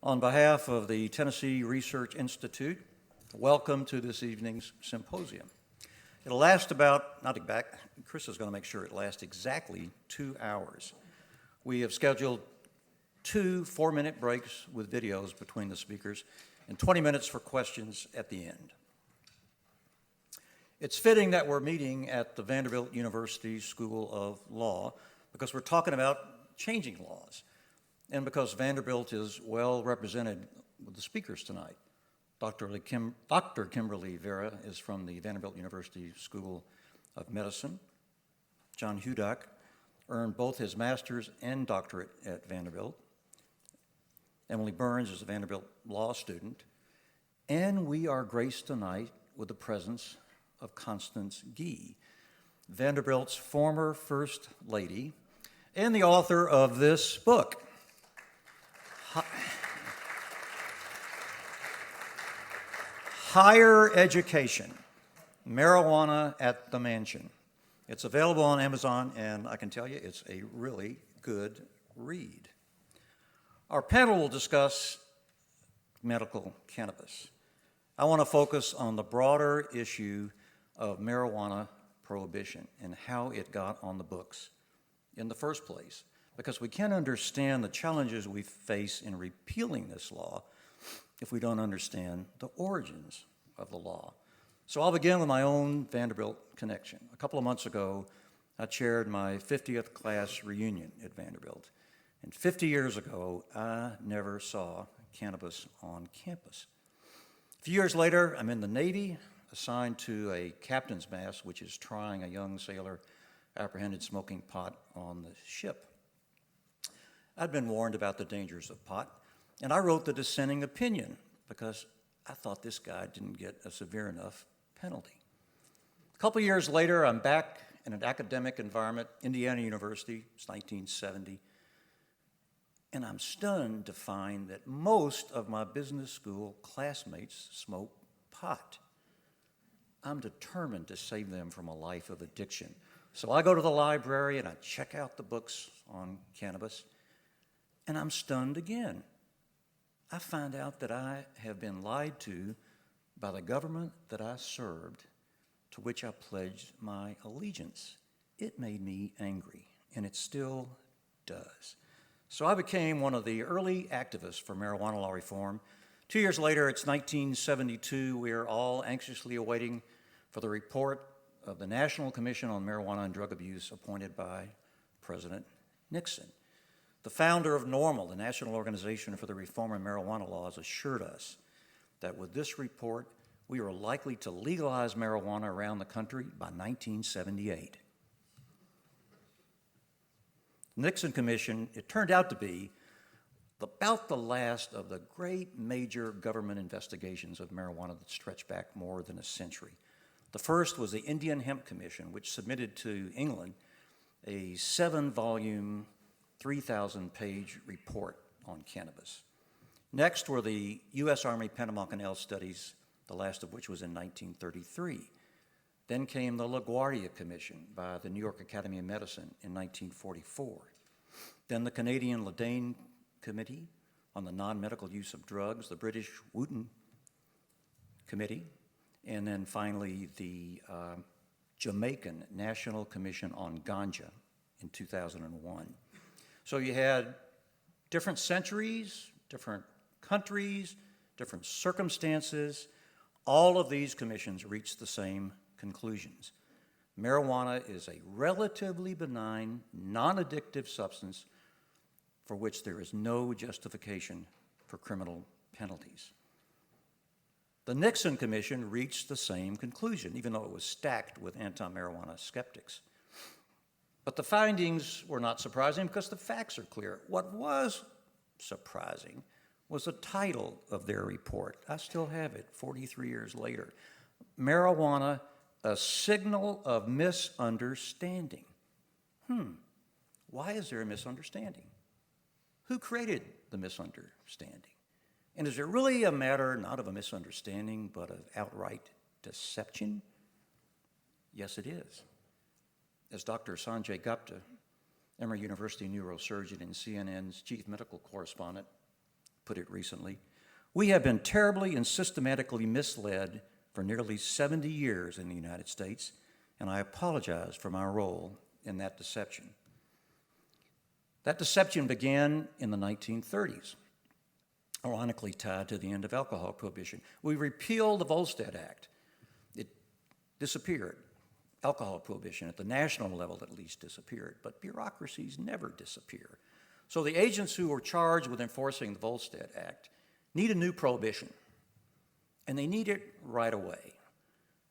On behalf of the Tennessee Research Institute, welcome to this evening's symposium. It'll last Chris is going to make sure it lasts exactly 2 hours. We have scheduled 2 4-minute breaks with videos between the speakers and 20 minutes for questions at the end. It's fitting that we're meeting at the Vanderbilt University School of Law because we're talking about changing laws and because Vanderbilt is well represented with the speakers tonight. Dr. Kimberly Vera is from the Vanderbilt University School of Medicine. John Hudak earned both his master's and doctorate at Vanderbilt. Emily Burns is a Vanderbilt law student. And we are graced tonight with the presence of Constance Gee, Vanderbilt's former First Lady and the author of this book. Higher Education, Marijuana at the Mansion. It's available on Amazon, and I can tell you it's a really good read. Our panel will discuss medical cannabis. I want to focus on the broader issue of marijuana prohibition and how it got on the books in the first place, because we can't understand the challenges we face in repealing this law if we don't understand the origins of the law. So I'll begin with my own Vanderbilt connection. A couple of months ago, I chaired my 50th class reunion at Vanderbilt. And 50 years ago, I never saw cannabis on campus. A few years later, I'm in the Navy, assigned to a captain's mast, which is trying a young sailor apprehended smoking pot on the ship. I'd been warned about the dangers of pot, and I wrote the dissenting opinion because I thought this guy didn't get a severe enough penalty. A couple of years later, I'm back in an academic environment, Indiana University, it's 1970, and I'm stunned to find that most of my business school classmates smoke pot. I'm determined to save them from a life of addiction. So I go to the library and I check out the books on cannabis, and I'm stunned again. I find out that I have been lied to by the government that I served, to which I pledged my allegiance. It made me angry, and it still does. So I became one of the early activists for marijuana law reform. 2 years later, it's 1972. We are all anxiously awaiting for the report of the National Commission on Marijuana and Drug Abuse appointed by President Nixon. The founder of NORML, the National Organization for the Reform of Marijuana Laws, assured us that with this report, we are likely to legalize marijuana around the country by 1978. The Nixon Commission, it turned out to be about the last of the great major government investigations of marijuana that stretched back more than a century. The first was the Indian Hemp Commission, which submitted to England a 7-volume, 3,000-page report on cannabis. Next were the U.S. Army Panama Canal studies, the last of which was in 1933. Then came the LaGuardia Commission by the New York Academy of Medicine in 1944. Then the Canadian Ledane Committee on the Non-Medical Use of Drugs, the British Wooten Committee, and then finally the Jamaican National Commission on Ganja in 2001. So you had different centuries, different countries, different circumstances. All of these commissions reached the same conclusions. Marijuana is a relatively benign, non-addictive substance for which there is no justification for criminal penalties. The Nixon Commission reached the same conclusion, even though it was stacked with anti-marijuana skeptics. But the findings were not surprising because the facts are clear. What was surprising was the title of their report. I still have it 43 years later. Marijuana, a Signal of Misunderstanding. Why is there a misunderstanding? Who created the misunderstanding? And is it really a matter not of a misunderstanding, but of outright deception? Yes, it is. As Dr. Sanjay Gupta, Emory University neurosurgeon and CNN's chief medical correspondent, put it recently. We have been terribly and systematically misled for nearly 70 years in the United States, and I apologize for my role in that deception. That deception began in the 1930s, ironically tied to the end of alcohol prohibition. We repealed the Volstead Act. It disappeared. Alcohol prohibition, at the national level at least, disappeared, but bureaucracies never disappear. So the agents who were charged with enforcing the Volstead Act need a new prohibition, and they need it right away.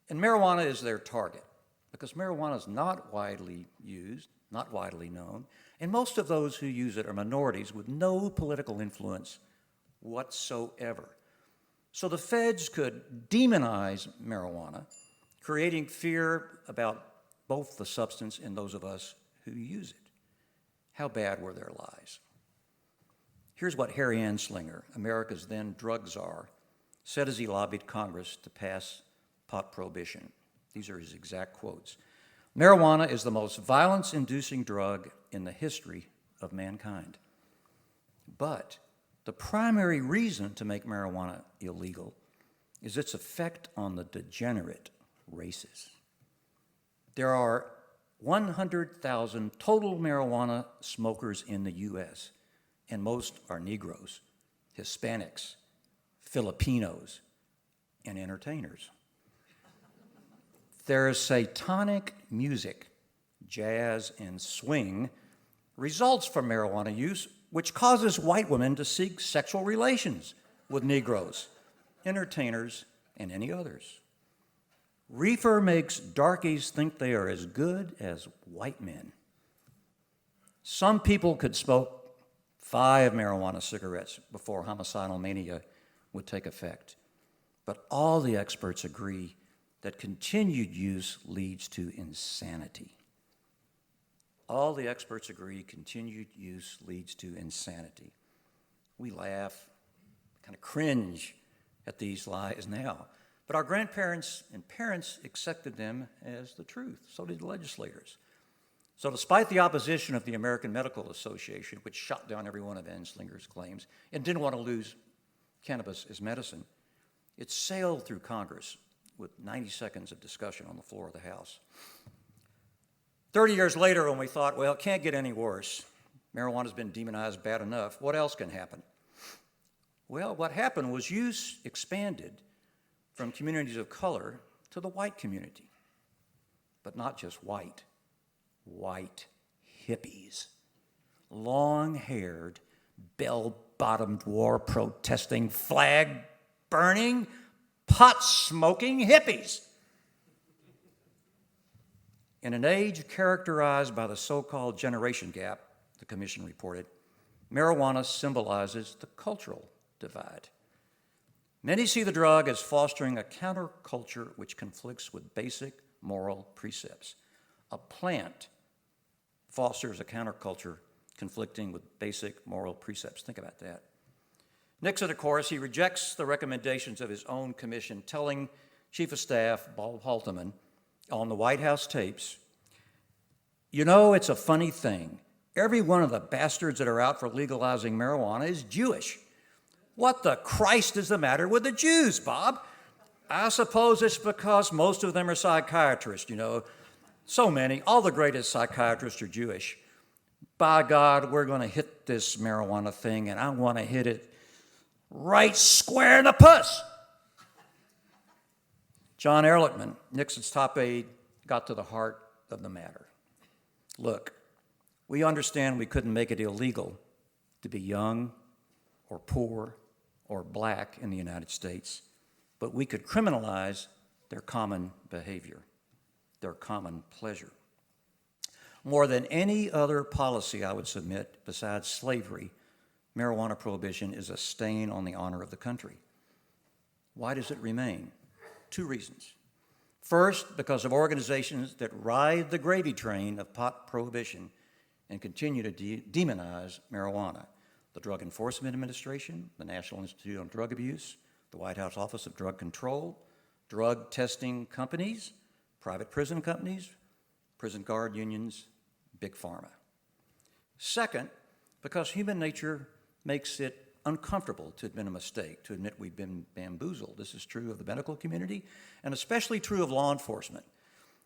And marijuana is their target, because marijuana is not widely used, not widely known, and most of those who use it are minorities with no political influence whatsoever. So the feds could demonize marijuana, creating fear about both the substance and those of us who use it. How bad were their lies? Here's what Harry Anslinger, America's then drug czar, said as he lobbied Congress to pass pot prohibition. These are his exact quotes. "Marijuana is the most violence-inducing drug in the history of mankind. But the primary reason to make marijuana illegal is its effect on the degenerate races. There are 100,000 total marijuana smokers in the U.S., and most are Negroes, Hispanics, Filipinos, and entertainers. Their satanic music, jazz and swing, results from marijuana use, which causes white women to seek sexual relations with Negroes, entertainers, and any others. Reefer makes darkies think they are as good as white men. Some people could smoke 5 marijuana cigarettes before homicidal mania would take effect. But all the experts agree that continued use leads to insanity. All the experts agree continued use leads to insanity. We laugh, kind of cringe at these lies now. But our grandparents and parents accepted them as the truth. So did the legislators. So despite the opposition of the American Medical Association, which shot down every one of Anslinger's claims and didn't want to lose cannabis as medicine, it sailed through Congress with 90 seconds of discussion on the floor of the House. 30 years later, when we thought, well, it can't get any worse, marijuana's been demonized bad enough, what else can happen? Well, what happened was use expanded from communities of color to the white community. But not just white hippies. Long-haired, bell-bottomed, war-protesting, flag-burning, pot-smoking hippies. In an age characterized by the so-called generation gap, the commission reported, marijuana symbolizes the cultural divide. Many see the drug as fostering a counterculture which conflicts with basic moral precepts. A plant fosters a counterculture conflicting with basic moral precepts. Think about that. Nixon, of course, he rejects the recommendations of his own commission, telling Chief of Staff Bob Haldeman on the White House tapes, "You know, it's a funny thing. Every one of the bastards that are out for legalizing marijuana is Jewish. What the Christ is the matter with the Jews, Bob? I suppose it's because most of them are psychiatrists, you know. So many, all the greatest psychiatrists are Jewish. By God, we're going to hit this marijuana thing, and I want to hit it right square in the puss." John Ehrlichman, Nixon's top aide, got to the heart of the matter. "Look, we understand we couldn't make it illegal to be young or poor or black in the United States, but we could criminalize their common behavior, their common pleasure. More than any other policy, I would submit, besides slavery, marijuana prohibition is a stain on the honor of the country. Why does it remain? 2 reasons. First, because of organizations that ride the gravy train of pot prohibition and continue to demonize marijuana. The Drug Enforcement Administration, the National Institute on Drug Abuse, the White House Office of Drug Control, drug testing companies, private prison companies, prison guard unions, big pharma. Second, because human nature makes it uncomfortable to admit a mistake, to admit we've been bamboozled. This is true of the medical community, and especially true of law enforcement,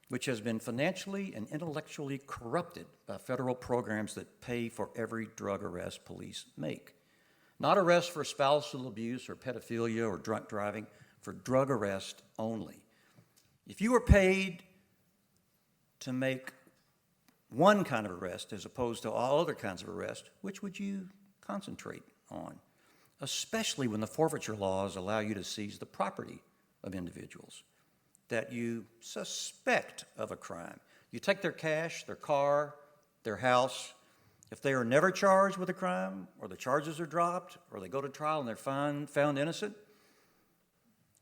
which has been financially and intellectually corrupted by federal programs that pay for every drug arrest police make. Not arrests for spousal abuse or pedophilia or drunk driving, for drug arrest only. If you were paid to make one kind of arrest as opposed to all other kinds of arrest, which would you concentrate on? Especially when the forfeiture laws allow you to seize the property of individuals that you suspect of a crime. You take their cash, their car, their house. If they are never charged with a crime, or the charges are dropped, or they go to trial and they're found innocent,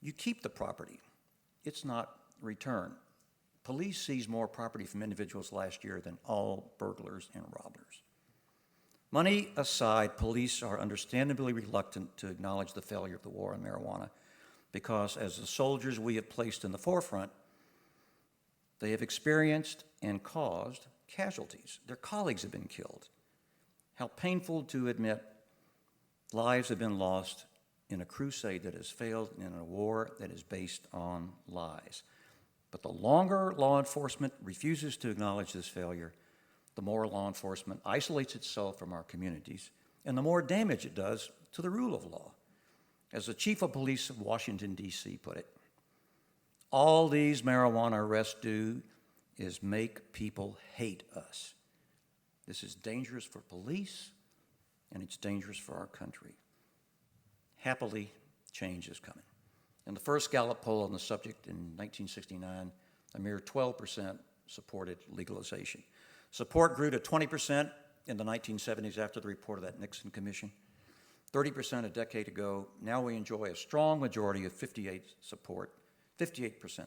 you keep the property. It's not returned. Police seized more property from individuals last year than all burglars and robbers. Money aside, police are understandably reluctant to acknowledge the failure of the war on marijuana because as the soldiers we have placed in the forefront, they have experienced and caused casualties. Their colleagues have been killed. How painful to admit lives have been lost in a crusade that has failed and in a war that is based on lies. But the longer law enforcement refuses to acknowledge this failure, the more law enforcement isolates itself from our communities, and the more damage it does to the rule of law. As the chief of police of Washington, D.C. put it, all these marijuana arrests do is make people hate us. This is dangerous for police, and it's dangerous for our country. Happily, change is coming. In the first Gallup poll on the subject in 1969, a mere 12% supported legalization. Support grew to 20% in the 1970s after the report of that Nixon commission, 30% a decade ago. Now we enjoy a strong majority of 58%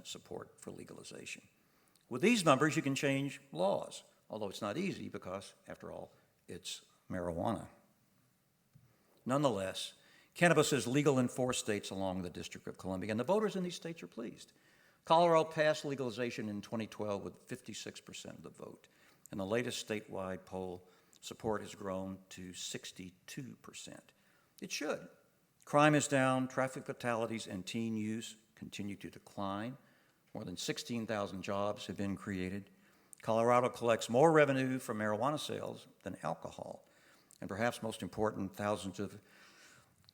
support for legalization. With these numbers, you can change laws, although it's not easy because, after all, it's marijuana. Nonetheless, cannabis is legal in 4 states along the District of Columbia, and the voters in these states are pleased. Colorado passed legalization in 2012 with 56% of the vote. In the latest statewide poll, support has grown to 62%. It should. Crime is down, traffic fatalities and teen use continue to decline. More than 16,000 jobs have been created. Colorado collects more revenue from marijuana sales than alcohol. And perhaps most important, thousands of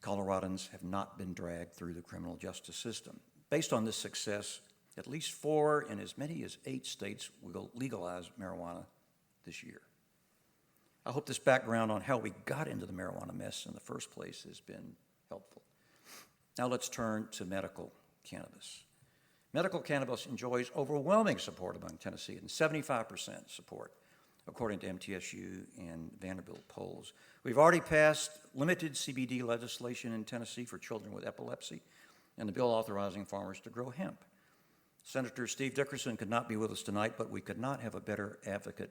Coloradans have not been dragged through the criminal justice system. Based on this success, at least 4 and as many as 8 states will legalize marijuana this year. I hope this background on how we got into the marijuana mess in the first place has been helpful. Now let's turn to medical cannabis. Medical cannabis enjoys overwhelming support among Tennesseans, 75% support, according to MTSU and Vanderbilt polls. We've already passed limited CBD legislation in Tennessee for children with epilepsy and the bill authorizing farmers to grow hemp. Senator Steve Dickerson could not be with us tonight, but we could not have a better advocate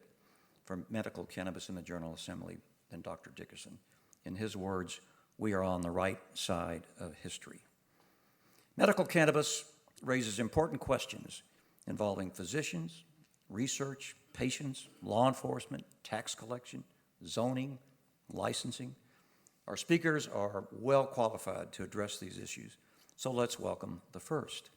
for medical cannabis in the General Assembly than Dr. Dickerson. In his words, we are on the right side of history. Medical cannabis raises important questions involving physicians, research, patients, law enforcement, tax collection, zoning, licensing. Our speakers are well qualified to address these issues, so let's welcome the first.